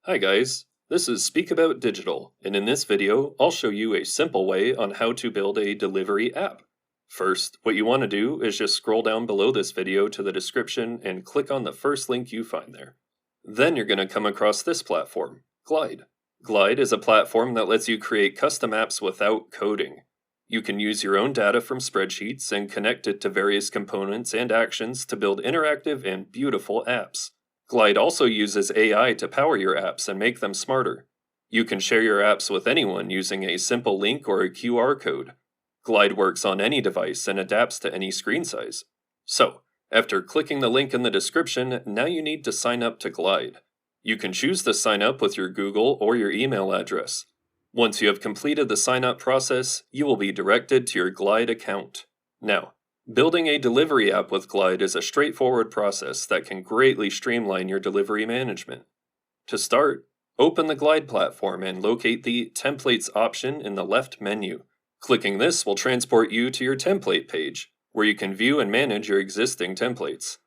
Hi guys, this is Speak About Digital, and in this video, I'll show you a simple way on how to build a delivery app. First, what you want to do is just scroll down below this video to the description and click on the first link you find there. Then you're going to come across this platform, Glide. Glide is a platform that lets you create custom apps without coding. You can use your own data from spreadsheets and connect it to various components and actions to build interactive and beautiful apps. Glide also uses AI to power your apps and make them smarter. You can share your apps with anyone using a simple link or a QR code. Glide works on any device and adapts to any screen size. So, after clicking the link in the description, now you need to sign up to Glide. You can choose to sign up with your Google or your email address. Once you have completed the sign up process, you will be directed to your Glide account. Now, building a delivery app with Glide is a straightforward process that can greatly streamline your delivery management. To start, open the Glide platform and locate the Templates option in the left menu. Clicking this will transport you to your template page, where you can view and manage your existing templates.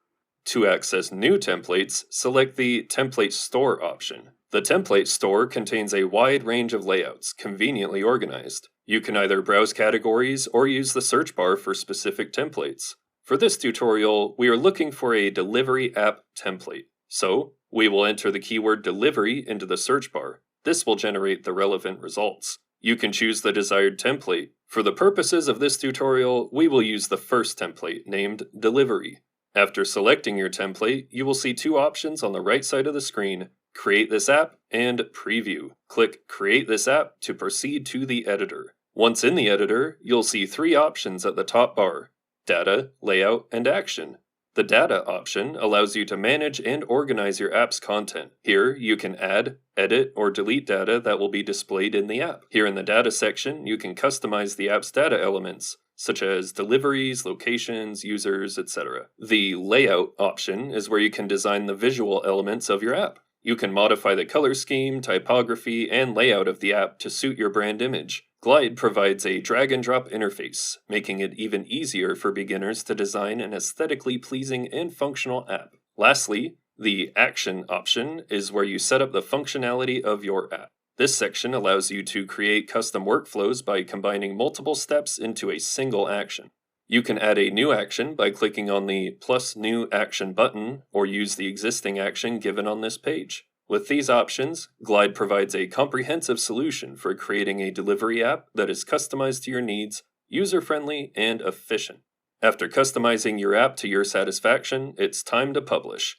To access new templates, select the Template Store option. The Template Store contains a wide range of layouts, conveniently organized. You can either browse categories or use the search bar for specific templates. For this tutorial, we are looking for a delivery app template. So, we will enter the keyword delivery into the search bar. This will generate the relevant results. You can choose the desired template. For the purposes of this tutorial, we will use the first template, named Delivery. After selecting your template, you will see two options on the right side of the screen: Create this app and Preview. Click Create this app to proceed to the editor. Once in the editor, you'll see three options at the top bar: Data, Layout, and Action. The Data option allows you to manage and organize your app's content. Here, you can add, edit, or delete data that will be displayed in the app. Here in the Data section, you can customize the app's data elements, such as deliveries, locations, users, etc. The Layout option is where you can design the visual elements of your app. You can modify the color scheme, typography, and layout of the app to suit your brand image. Glide provides a drag-and-drop interface, making it even easier for beginners to design an aesthetically pleasing and functional app. Lastly, the Action option is where you set up the functionality of your app. This section allows you to create custom workflows by combining multiple steps into a single action. You can add a new action by clicking on the plus new action button or use the existing action given on this page. With these options, Glide provides a comprehensive solution for creating a delivery app that is customized to your needs, user-friendly, and efficient. After customizing your app to your satisfaction, it's time to publish.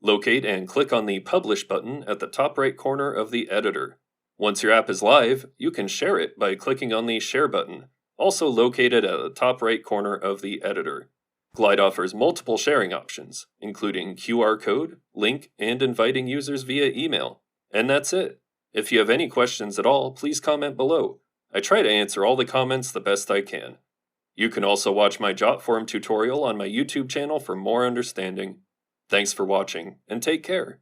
Locate and click on the Publish button at the top right corner of the editor. Once your app is live, you can share it by clicking on the Share button, also located at the top right corner of the editor. Glide offers multiple sharing options, including QR code, link, and inviting users via email. And that's it. If you have any questions at all, please comment below. I try to answer all the comments the best I can. You can also watch my Jotform tutorial on my YouTube channel for more understanding. Thanks for watching, and take care.